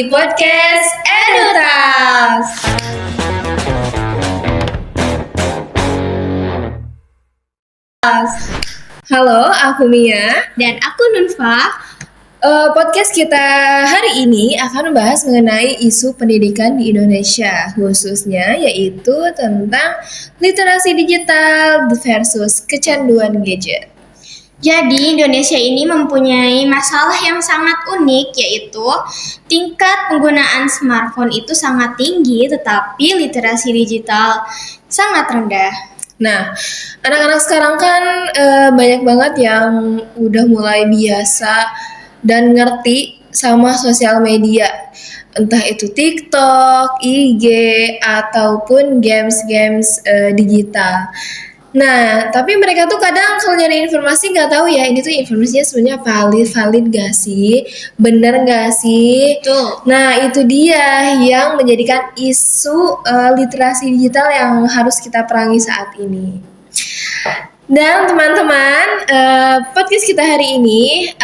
di podcast Edutas. Halo, aku Mia. Dan aku Nunfa. Podcast kita hari ini akan membahas mengenai isu pendidikan di Indonesia, khususnya yaitu tentang literasi digital versus kecanduan gadget. Jadi Indonesia ini mempunyai masalah yang sangat unik, yaitu tingkat penggunaan smartphone itu sangat tinggi, tetapi literasi digital sangat rendah. Nah, anak-anak sekarang kan banyak banget yang udah mulai biasa dan ngerti sama sosial media, entah itu TikTok, IG, ataupun games-games digital. Nah, tapi mereka tuh kadang kalau nyari informasi nggak tahu ya, ini tuh informasinya sebenarnya valid gak sih, bener gak sih? Betul. Nah, itu dia yang menjadikan isu literasi digital yang harus kita perangi saat ini. Dan teman-teman, podcast kita hari ini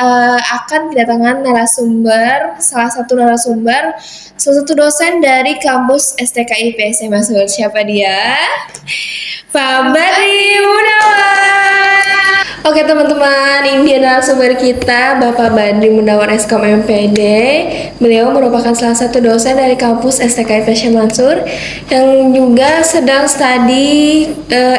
akan kedatangan salah satu dosen dari kampus STKIP SMA Solo. Siapa dia? Pak Badri Munawar. Oke teman-teman, ini dia narasumber kita, Bapak Badri Munawar Skom MPD. Beliau merupakan salah satu dosen dari kampus STKIP Syekh Mansur yang juga sedang studi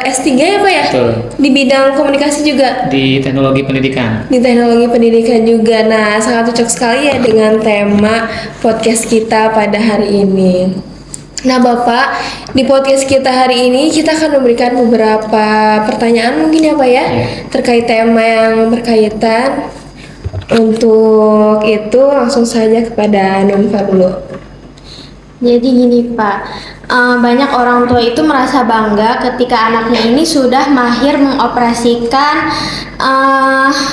S3 ya Pak ya? Betul. Di bidang komunikasi juga? Di teknologi pendidikan. Di teknologi pendidikan juga. Nah, sangat cocok sekali ya dengan tema podcast kita pada hari ini. Nah Bapak, di podcast kita hari ini kita akan memberikan beberapa pertanyaan mungkin ya Pak ya, terkait tema yang berkaitan. Untuk itu langsung saja kepada Nunfa dulu. Jadi gini Pak, banyak orang tua itu merasa bangga ketika anaknya ini sudah mahir mengoperasikan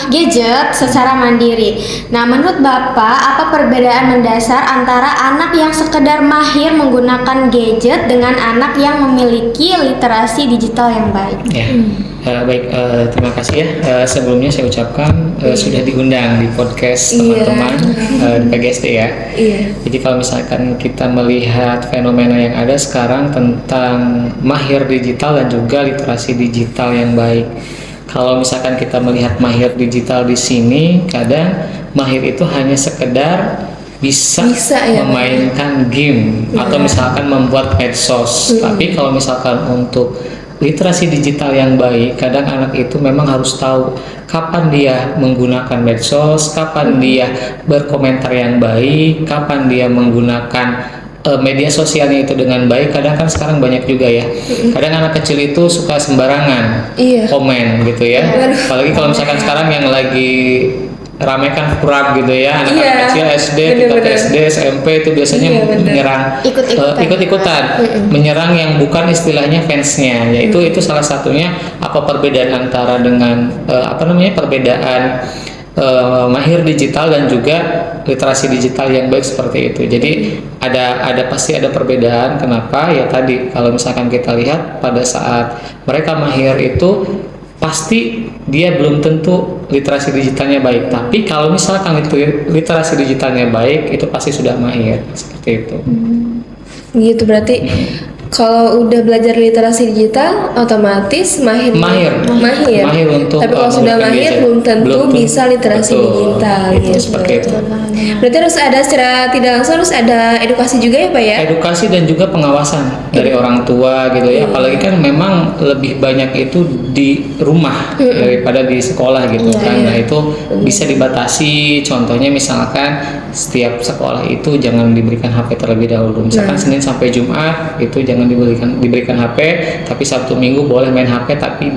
gadget secara mandiri. Nah, menurut Bapak, apa perbedaan mendasar antara anak yang sekedar mahir menggunakan gadget dengan anak yang memiliki literasi digital yang baik? Ya, baik. Terima kasih ya. Sebelumnya saya ucapkan sudah diundang di podcast teman-teman di PGSD ya. Iya. Jadi kalau misalkan kita melihat fenomena yang ada sekarang tentang mahir digital dan juga literasi digital yang baik. Kalau misalkan kita melihat mahir digital di sini, kadang mahir itu hanya sekedar bisa ya, memainkan game atau misalkan membuat medsos. Tapi kalau misalkan untuk literasi digital yang baik, kadang anak itu memang harus tahu kapan dia menggunakan medsos, kapan dia berkomentar yang baik, kapan dia menggunakan media sosialnya itu dengan baik. Kadang kan sekarang banyak juga ya, kadang anak kecil itu suka sembarangan komen gitu ya. Apalagi kalau misalkan sekarang yang lagi ramekan kurang gitu ya, anak-anak kecil SD, tingkat SD, SMP itu biasanya menyerang ikut-ikutan, menyerang yang bukan istilahnya fansnya, yaitu itu salah satunya apa perbedaan antara dengan perbedaan mahir digital dan juga literasi digital yang baik seperti itu. Jadi pasti ada perbedaan. Kenapa? Ya tadi kalau misalkan kita lihat pada saat mereka mahir itu pasti dia belum tentu literasi digitalnya baik. Tapi kalau misalkan itu literasi digitalnya baik, itu pasti sudah mahir seperti itu. Gitu berarti. Kalau udah belajar literasi digital, otomatis mahir untuk. Tapi kalau sudah mahir, belum tentu bisa literasi digital. Itu seperti itu. Berarti harus ada secara tidak langsung harus ada edukasi juga ya Pak ya? Edukasi dan juga pengawasan dari orang tua gitu ya. Apalagi kan memang lebih banyak itu di rumah daripada di sekolah gitu kan. Nah itu bisa dibatasi. Contohnya misalkan setiap sekolah itu jangan diberikan HP terlebih dahulu. Misalkan Senin sampai Jumat itu jangan diberikan HP, tapi Sabtu Minggu boleh main HP tapi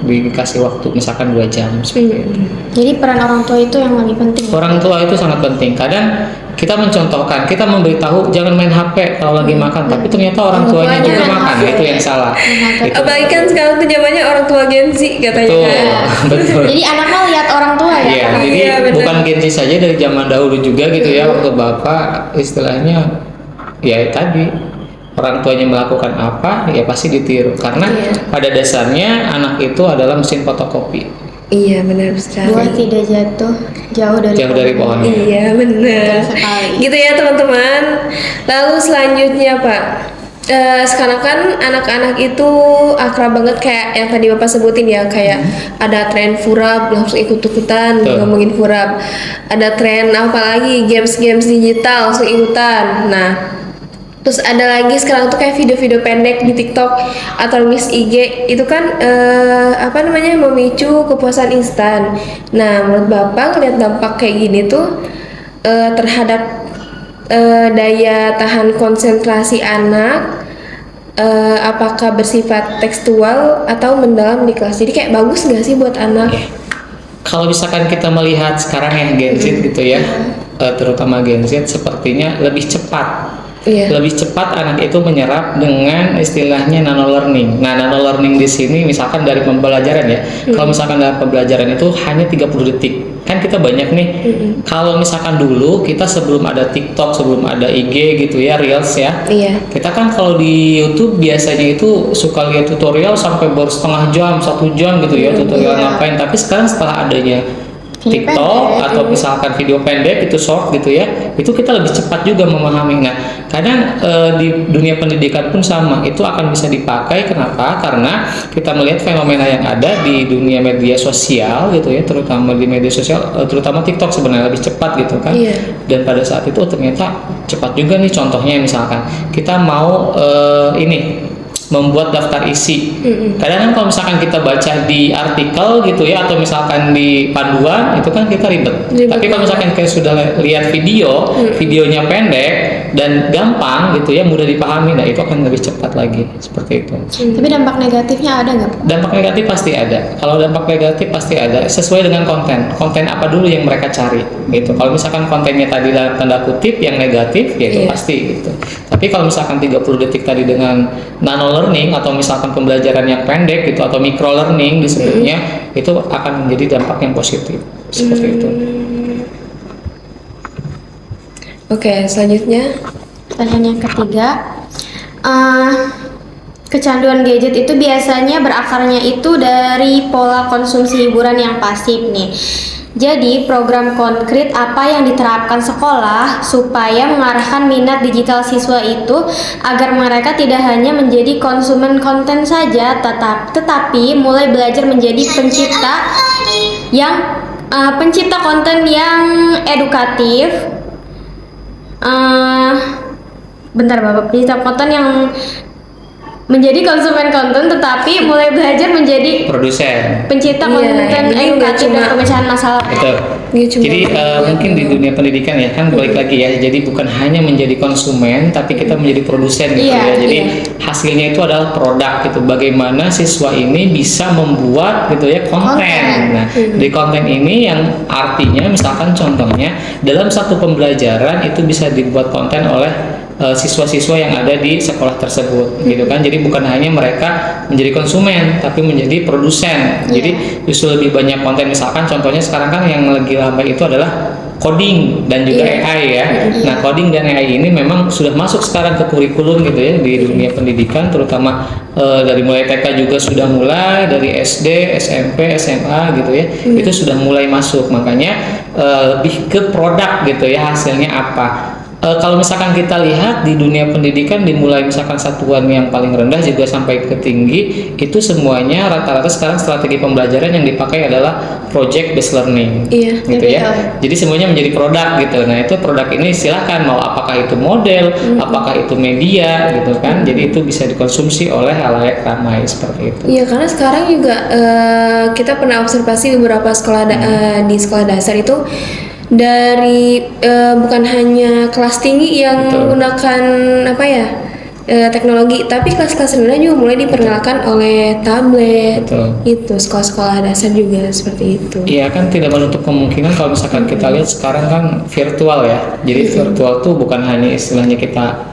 dikasih waktu misalkan 2 jam seperti itu. Jadi peran orang tua itu yang lebih penting. Orang tua itu sangat penting. Kadang kita mencontohkan, kita memberitahu jangan main HP kalau lagi makan, tapi ternyata orang tuanya juga makan. Itu yang salah. Apalagi kan sekarang tuh zamannya orang tua Gen Z katanya. Betul. Jadi anaknya lihat orang tua ya. Iya, jadi bukan Gen Z saja, dari zaman dahulu juga gitu ya. Waktu Bapak istilahnya ya tadi orang tuanya melakukan apa ya pasti ditiru, karena pada dasarnya anak itu adalah mesin fotokopi. Iya, benar sekali. Buah tidak jatuh jauh dari pohonnya. Iya, benar. Betul sekali. Gitu ya teman-teman. Lalu selanjutnya Pak, sekarang kan anak-anak itu akrab banget kayak yang tadi Bapak sebutin ya, kayak ada tren furab langsung ikut-ikutan Betul. ngomongin furab. Ada tren apa lagi, games-games digital langsung ikutan. Nah, terus ada lagi sekarang tuh kayak video-video pendek di TikTok atau Miss IG itu kan memicu kepuasan instan. Nah, menurut Bapak ngeliat dampak kayak gini tuh terhadap daya tahan konsentrasi anak, apakah bersifat tekstual atau mendalam di kelas? Jadi kayak bagus nggak sih buat anak? Kalau misalkan kita melihat sekarang ya Gen Z gitu ya, terutama Gen Z sepertinya lebih cepat. Iya. Lebih cepat anak itu menyerap dengan istilahnya nano learning. Nah, nano learning di sini misalkan dari pembelajaran ya. Kalau misalkan dari pembelajaran itu hanya 30 detik. Kan kita banyak nih. Kalau misalkan dulu kita sebelum ada TikTok, sebelum ada IG gitu ya, Reels ya. Iya. Kita kan kalau di YouTube biasanya itu suka lihat tutorial sampai setengah jam, 1 jam gitu ya, tutorial ngapain. Tapi sekarang setelah adanya Video TikTok pendek. atau misalkan video pendek itu short gitu ya, itu kita lebih cepat juga memahami. Nah, kadang di dunia pendidikan pun sama, itu akan bisa dipakai. Kenapa? Karena kita melihat fenomena yang ada di dunia media sosial gitu ya, terutama di media sosial, terutama TikTok sebenarnya lebih cepat gitu kan. Iya. Dan pada saat itu ternyata cepat juga nih. Contohnya misalkan kita mau membuat daftar isi. Kadang kan kalau misalkan kita baca di artikel gitu ya, atau misalkan di panduan itu kan kita ribet. Tapi kalau misalkan kita sudah lihat video, videonya pendek dan gampang gitu ya, mudah dipahami, nah itu akan lebih cepat lagi seperti itu. Tapi dampak negatifnya ada nggak? Dampak negatif pasti ada. Kalau dampak negatif pasti ada, sesuai dengan konten apa dulu yang mereka cari gitu. Kalau misalkan kontennya tadi dalam tanda kutip yang negatif, ya itu pasti gitu. Tapi kalau misalkan 30 detik tadi dengan nano learning atau misalkan pembelajaran yang pendek gitu atau micro learning disebutnya, itu akan menjadi dampak yang positif seperti itu. Oke, selanjutnya. Pertanyaan yang ketiga, kecanduan gadget itu biasanya berakarnya itu dari pola konsumsi hiburan yang pasif nih. Jadi program konkret apa yang diterapkan sekolah supaya mengarahkan minat digital siswa itu agar mereka tidak hanya menjadi konsumen konten saja, tetapi mulai belajar menjadi pencipta konten yang edukatif. Bentar Bapak, pencipta konten yang menjadi konsumen konten tetapi mulai belajar menjadi Produsen. pencipta konten ini nggak edukatif dan pemecahan masalah. Betul. Nggak cuma Jadi mungkin di dunia pendidikan ya kan balik lagi ya. Jadi bukan hanya menjadi konsumen, tapi kita menjadi produsen gitu Iya, ya. Jadi iya. hasilnya itu adalah produk gitu. Bagaimana siswa ini bisa membuat gitu ya konten. Nah, di konten ini yang artinya misalkan contohnya dalam satu pembelajaran itu bisa dibuat konten oleh siswa-siswa yang ada di sekolah tersebut gitu kan. Jadi bukan hanya mereka menjadi konsumen tapi menjadi produsen. Jadi justru lebih banyak konten, misalkan contohnya sekarang kan yang lagi ramai itu adalah coding dan juga AI ya. Nah, coding dan AI ini memang sudah masuk sekarang ke kurikulum gitu ya di dunia pendidikan, terutama dari mulai TK juga sudah mulai, dari SD, SMP, SMA gitu ya. Itu sudah mulai masuk. Makanya lebih ke produk gitu ya, hasilnya apa. Kalau misalkan kita lihat di dunia pendidikan, dimulai misalkan satuan yang paling rendah juga sampai ke tinggi, itu semuanya rata-rata sekarang strategi pembelajaran yang dipakai adalah project based learning. Iya, gitu ya. Jadi semuanya menjadi produk gitu. Nah, itu produk ini silakan mau apakah itu model, apakah itu media gitu kan. Jadi itu bisa dikonsumsi oleh halayak ramai seperti itu. Iya, karena sekarang juga kita pernah observasi beberapa sekolah di sekolah dasar itu dari bukan hanya kelas tinggi yang menggunakan teknologi, tapi kelas-kelas rendah juga mulai diperkenalkan oleh tablet. Itu sekolah-sekolah dasar juga seperti itu. Iya kan, tidak menutup kemungkinan kalau misalkan kita lihat sekarang kan virtual ya. Jadi virtual tuh bukan hanya istilahnya kita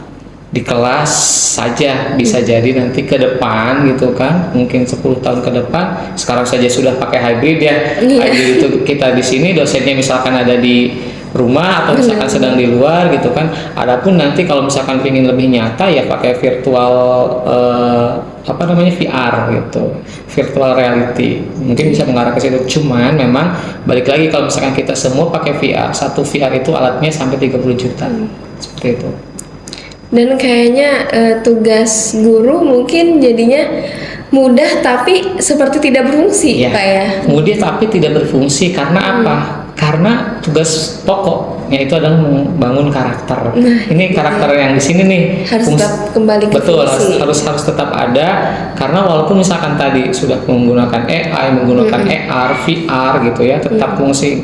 di kelas saja, bisa jadi nanti ke depan gitu kan, mungkin 10 tahun ke depan. Sekarang saja sudah pakai hybrid ya. Hybrid itu kita di sini, dosennya misalkan ada di rumah atau misalkan sedang di luar gitu kan. Adapun nanti kalau misalkan ingin lebih nyata ya pakai virtual apa namanya VR gitu, virtual reality, mungkin bisa mengarah ke situ. Cuman memang balik lagi kalau misalkan kita semua pakai VR, satu VR itu alatnya sampai 30 juta seperti itu. Dan kayaknya tugas guru mungkin jadinya mudah tapi seperti tidak berfungsi, Ya, Pak ya. mudah tapi tidak berfungsi karena apa? Karena tugas pokoknya itu adalah membangun karakter. Ini karakter yang di sini nih Harus tetap kembali ke betul, fungsi. harus tetap ada, karena walaupun misalkan tadi sudah menggunakan AI, menggunakan AR, VR gitu ya, tetap fungsi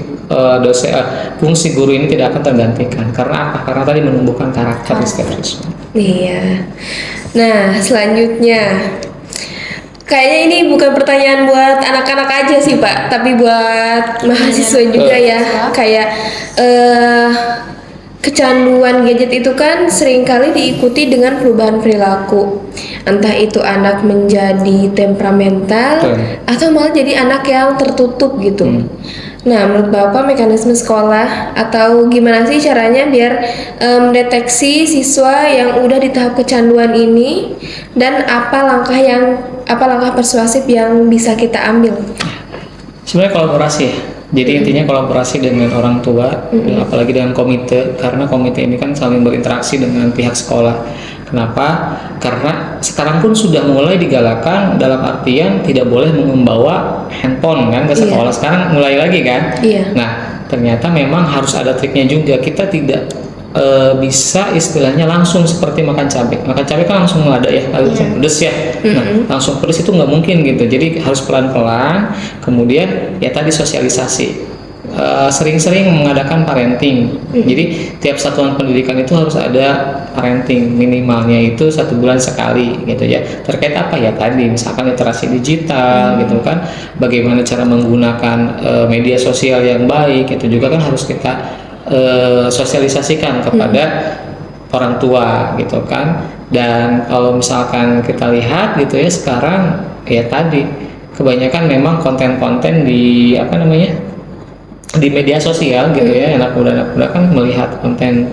guru ini tidak akan tergantikan. Karena apa? Karena tadi menumbuhkan karakter di setiap siswa. Iya. Nah, selanjutnya kayaknya ini bukan pertanyaan buat anak-anak aja sih, Pak, tapi buat mahasiswa juga ya. Kayak kecanduan gadget itu kan seringkali diikuti dengan perubahan perilaku. Entah itu anak menjadi temperamental Betul. atau malah jadi anak yang tertutup gitu. Nah, menurut Bapak mekanisme sekolah atau gimana sih caranya biar mendeteksi siswa yang udah di tahap kecanduan ini, dan apa langkah persuasif yang bisa kita ambil? Sebenarnya kolaborasi ya. Jadi intinya kolaborasi dengan orang tua, apalagi dengan komite, karena komite ini kan saling berinteraksi dengan pihak sekolah. Kenapa? Karena sekarang pun sudah mulai digalakan dalam artian tidak boleh membawa handphone kan ke sekolah. Sekarang mulai lagi kan. Nah, ternyata memang harus ada triknya juga. Kita tidak bisa istilahnya langsung seperti makan cabai. Makan cabai kan langsung meledak ya, langsung pedes ya. Nah, langsung pedes itu nggak mungkin gitu. Jadi harus pelan-pelan. Kemudian ya tadi sosialisasi. Sering-sering mengadakan parenting. Jadi tiap satuan pendidikan itu harus ada parenting, minimalnya itu 1 bulan sekali gitu ya. Terkait apa ya tadi, misalkan literasi digital gitu kan, bagaimana cara menggunakan media sosial yang baik, itu juga kan harus kita sosialisasikan kepada orang tua gitu kan. Dan kalau misalkan kita lihat gitu ya, sekarang ya tadi kebanyakan memang konten-konten di apa namanya, di media sosial gitu ya. Anak muda kan melihat konten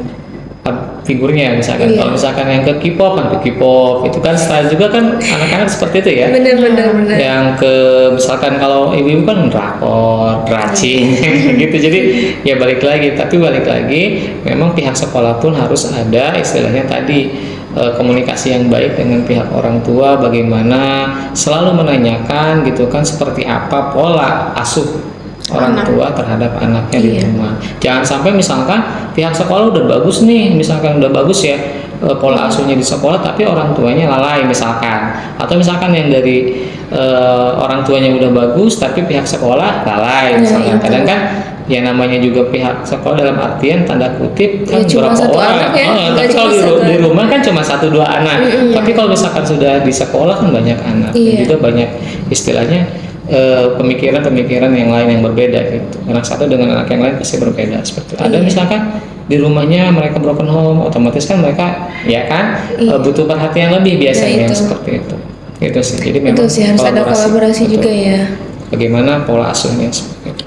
figurnya misalkan. Kalau misalkan yang ke K-pop kan ke K-pop, itu kan style juga kan anak-anak seperti itu ya. Bener. Yang ke misalkan kalau ibu-ibu kan drakor, racing gitu. Jadi ya balik lagi memang pihak sekolah pun harus ada istilahnya tadi komunikasi yang baik dengan pihak orang tua, bagaimana selalu menanyakan gitu kan seperti apa pola asuh orang tua terhadap anaknya di rumah. Jangan sampai misalkan pihak sekolah udah bagus nih, misalkan udah bagus ya pola asuhnya di sekolah, tapi orang tuanya lalai misalkan, atau misalkan yang dari orang tuanya udah bagus tapi pihak sekolah lalai misalkan. Kadang kan ya namanya juga pihak sekolah dalam artian tanda kutip kan beberapa orang tapi kalau di rumah kan cuma 1-2 anak. Tapi kalau misalkan sudah di sekolah kan banyak anak, dan juga banyak istilahnya pemikiran yang lain yang berbeda gitu. Anak satu dengan anak yang lain pasti berbeda seperti itu. Ada misalkan di rumahnya mereka broken home, otomatis kan mereka ya kan butuh perhatian lebih biasanya seperti itu. Itu sih. Jadi memang itu sih harus ada kolaborasi juga ya. Bagaimana pola asuhnya seperti itu.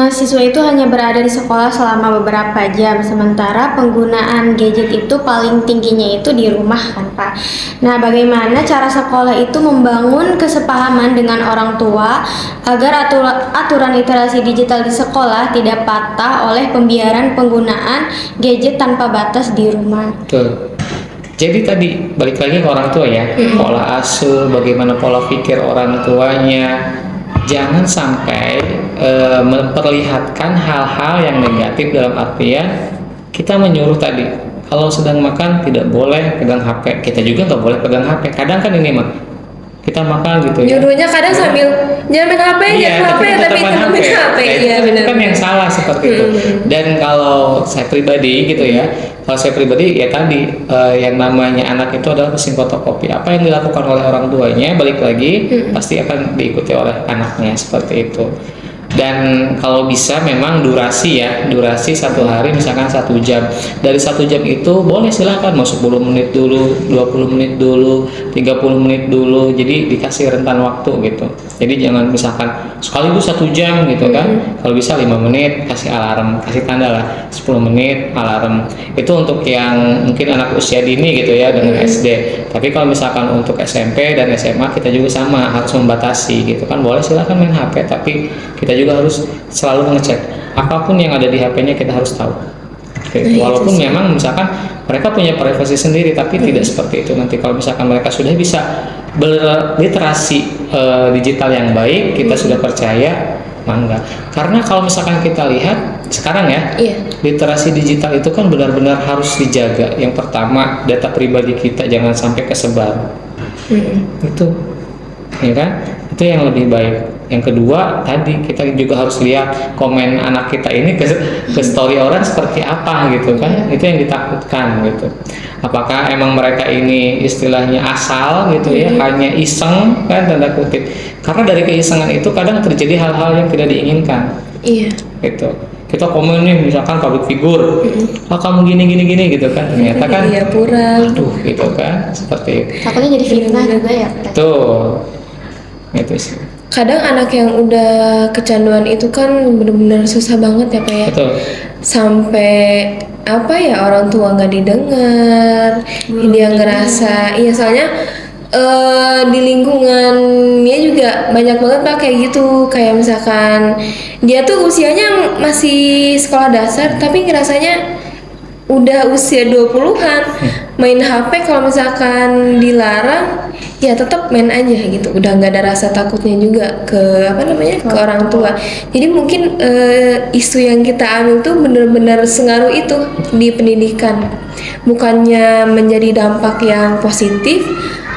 Siswa itu hanya berada di sekolah selama beberapa jam, sementara penggunaan gadget itu paling tingginya itu di rumah kan Pak. Nah, bagaimana cara sekolah itu membangun kesepahaman dengan orang tua agar aturan literasi digital di sekolah tidak patah oleh pembiaran penggunaan gadget tanpa batas di rumah? Betul. Jadi tadi balik lagi ke orang tua ya, pola asuh, bagaimana pola pikir orang tuanya. Jangan sampai memperlihatkan hal-hal yang negatif dalam artian kita menyuruh tadi kalau sedang makan tidak boleh pegang HP, kita juga nggak boleh pegang HP. Kadang kan ini mah kita makan gitu ya, nyuruhnya kadang sambil jangan main HP, jangan HP, tapi itu main HP. Iya benar. Kan yang salah seperti itu. Dan kalau saya pribadi gitu ya, ya tadi yang namanya anak itu adalah mesin fotokopi. Apa yang dilakukan oleh orang tuanya balik lagi pasti akan diikuti oleh anaknya seperti itu. Dan kalau bisa memang durasi satu hari misalkan 1 jam. Dari 1 jam itu boleh silakan mau 10 menit dulu, 20 menit dulu, 30 menit dulu. Jadi dikasih rentan waktu gitu. Jadi jangan misalkan sekaligus 1 jam gitu kan. Kalau bisa 5 menit kasih alarm, kasih tanda lah 10 menit alarm. Itu untuk yang mungkin anak usia dini gitu ya dengan SD. Tapi kalau misalkan untuk SMP dan SMA kita juga sama harus membatasi gitu kan. Boleh silakan main HP, tapi kita juga harus selalu mengecek apapun yang ada di HP-nya kita harus tahu. Walaupun memang misalkan mereka punya privasi sendiri, tapi tidak seperti itu. Nanti kalau misalkan mereka sudah bisa berliterasi digital yang baik, kita sudah percaya, mangga. Karena kalau misalkan kita lihat sekarang ya, literasi digital itu kan benar-benar harus dijaga. Yang pertama, data pribadi kita jangan sampai kesebar. Itu, ya kan? Itu yang lebih baik. Yang kedua, tadi kita juga harus lihat komen anak kita ini ke story orang seperti apa gitu kan. Itu yang ditakutkan gitu. Apakah emang mereka ini istilahnya asal gitu ya, hanya iseng kan tanda kutip. Karena dari keisengan itu kadang terjadi hal-hal yang tidak diinginkan. Iya. Gitu. Kita komen nih misalkan public figure, kamu gini gitu kan, ternyata kan Iya, pura. aduh gitu kan, seperti itu. Takutnya jadi fitnah juga ya. Tuh, itu sih. Kadang anak yang udah kecanduan itu kan bener-bener susah banget ya Pak ya. Betul. Sampai apa ya, orang tua nggak didengar, dia ngerasa, iya soalnya di lingkungannya juga banyak banget Pak kayak gitu. Kayak misalkan dia tuh usianya masih sekolah dasar tapi ngerasanya udah usia 20-an main HP. Kalau misalkan dilarang ya tetap main aja gitu, udah nggak ada rasa takutnya juga ke apa namanya, ke orang tua. Jadi mungkin isu yang kita ambil tuh benar-benar sengaruh itu di pendidikan, bukannya menjadi dampak yang positif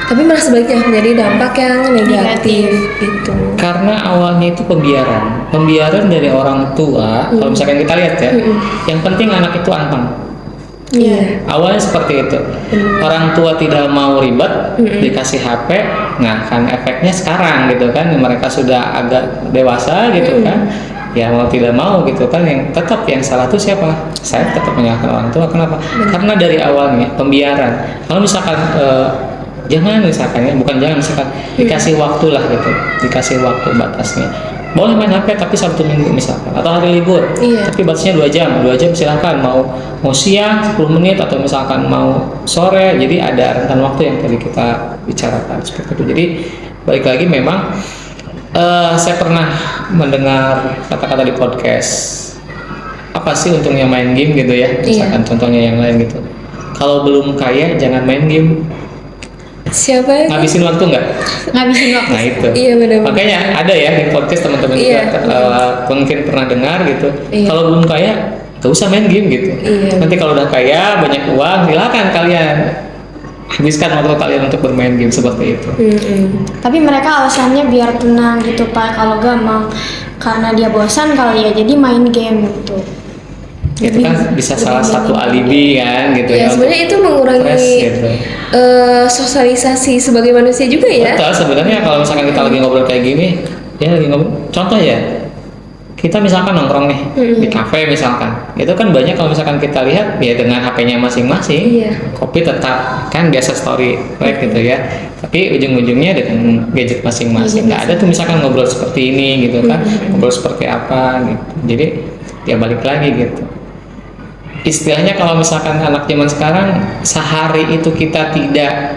tapi malah sebaliknya menjadi dampak yang negatif gitu. Karena awalnya itu pembiaran dari orang tua. Kalau misalkan kita lihat ya, yang penting anak itu anteng. Iya. Awalnya seperti itu. Orang tua tidak mau ribet, dikasih HP. Nah, kan efeknya sekarang gitu kan, mereka sudah agak dewasa gitu kan. Ya mau tidak mau gitu kan, yang tetap yang salah itu siapa? Saya tetap menyalahkan orang tua. Kenapa? Karena dari awalnya pembiaran. Kalau misalkan jangan misalkan ya, bukan jangan misalkan dikasih waktu lah gitu, dikasih waktu batasnya. Boleh main HP tapi Sabtu Minggu misalkan, atau hari libur, tapi batasnya 2 jam silahkan, mau siang 10 menit atau misalkan mau sore. Jadi ada rentan waktu yang tadi kita bicarakan seperti itu. Jadi balik lagi memang saya pernah mendengar kata-kata di podcast, apa sih untungnya main game gitu ya, misalkan contohnya yang lain gitu. Kalau belum kaya jangan main game. Siapa ya? Ngabisin waktu nggak? Ngabisin waktu. Nah itu. Iya benar. Makanya ada ya di podcast teman-teman juga mungkin pernah dengar gitu. Kalau belum kaya, gak usah main game gitu. Nanti kalau udah kaya, banyak uang, silakan kalian habiskan waktu kalian untuk bermain game seperti itu. Tapi mereka alasannya biar tenang gitu Pak. Kalau gak mau karena dia bosan kali ya, jadi main game gitu. Itu kan bisa salah satu alibi kan gitu ya. Sebenarnya itu mengurangi gitu. Sosialisasi sebagai manusia juga ya. Betul, sebenarnya kalau misalkan kita lagi ngobrol kayak gini, ya lagi ngobrol. Contoh ya, kita misalkan nongkrong nih di kafe misalkan, itu kan banyak kalau misalkan kita lihat ya dengan HP-nya masing-masing, kopi tetap kan biasa story like gitu ya, tapi ujung-ujungnya dengan gadget masing-masing. Nggak ada tuh misalkan ngobrol seperti ini gitu kan, ngobrol seperti apa gitu. Jadi ya balik lagi gitu. Istilahnya kalau misalkan anak zaman sekarang sehari itu kita tidak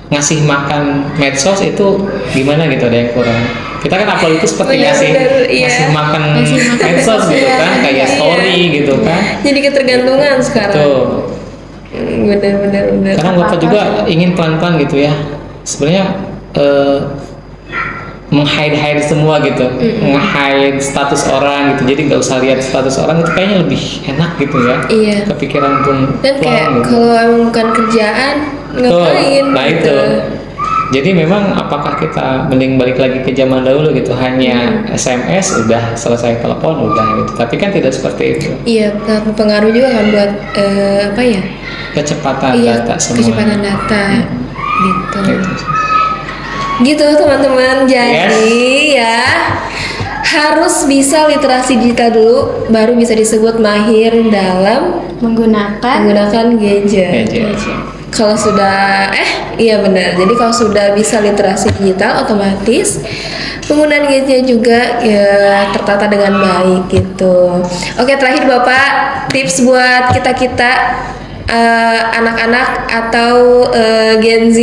ngasih makan medsos itu gimana gitu, ada yang kurang. Kita kan upload itu seperti ngasih makan medsos gitu kan, kayak story gitu kan. Jadi ketergantungan sekarang. Tuh. Benar. Karena Bapak juga ingin pelan-pelan gitu ya. Sebenarnya meng-hide semua gitu, nge-hide status orang gitu, jadi nggak usah lihat status orang, itu kayaknya lebih enak gitu ya. Kepikiran pun dan kayak gitu. Kalau emang bukan kerjaan ngapain nah gitu. Itu jadi memang apakah kita mending balik lagi ke zaman dahulu gitu, hanya SMS udah selesai, telepon udah gitu, tapi kan tidak seperti itu. Berpengaruh juga kan buat apa ya, kecepatan data semua. Kecepatan data gitu teman-teman. Jadi ya harus bisa literasi digital dulu, baru bisa disebut mahir dalam menggunakan gadget. Kalau sudah iya benar. Jadi kalau sudah bisa literasi digital, otomatis penggunaan gadget juga ya tertata dengan baik gitu. Oke, terakhir Bapak, tips buat kita anak-anak atau Gen Z,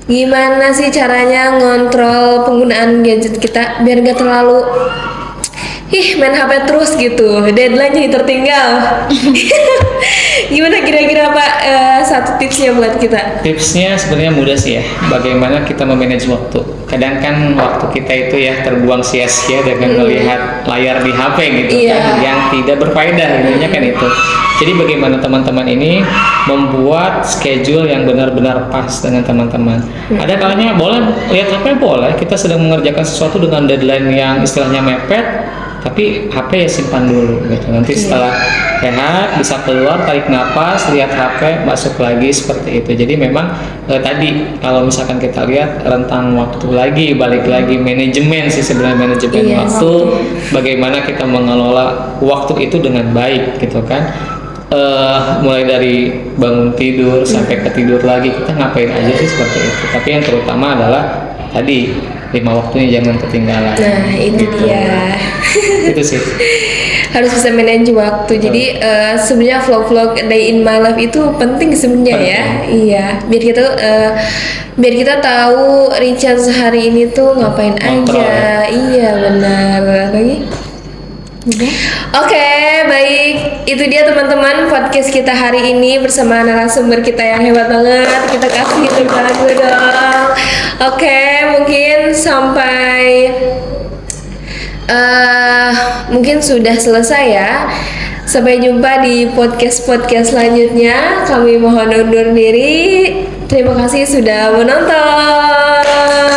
gimana sih caranya ngontrol penggunaan gadget kita biar gak terlalu main HP terus gitu, deadline jadi tertinggal. Gimana kira-kira Pak, satu tipsnya buat kita? Tipsnya sebenarnya mudah sih ya. Bagaimana kita memanage waktu. Kadang kan waktu kita itu ya terbuang sia-sia dengan melihat layar di HP gitu kan, yang tidak berfaedah intinya kan itu. Jadi bagaimana teman-teman ini membuat schedule yang benar-benar pas dengan teman-teman. Ada kalanya boleh lihat HP, boleh kita sedang mengerjakan sesuatu dengan deadline yang istilahnya mepet, tapi HP ya simpan dulu gitu. Nanti setelah rehat bisa keluar, tarik napas, lihat HP, masuk lagi seperti itu. Jadi memang tadi kalau misalkan kita lihat rentang waktu lagi, balik lagi manajemen sih sebenarnya, manajemen waktu, bagaimana kita mengelola waktu itu dengan baik gitu kan. Mulai dari bangun tidur sampai ke tidur lagi, kita ngapain aja sih seperti itu. Tapi yang terutama adalah tadi 5 waktunya jangan ketinggalan. Nah itu dia. Itu sih. Harus bisa manage waktu. Jadi sebenarnya vlog-vlog day in my life itu penting sebenarnya ya. Iya. Biar kita tahu Richard sehari ini tuh ngapain aja. Iya benar. Lagi. Oke, baik. Itu dia teman-teman podcast kita hari ini bersama narasumber kita yang hebat banget. Kita kasih tepuk tangan dulu dong. Oke, mungkin sampai mungkin sudah selesai ya. Sampai jumpa di podcast selanjutnya. Kami mohon undur diri. Terima kasih sudah menonton.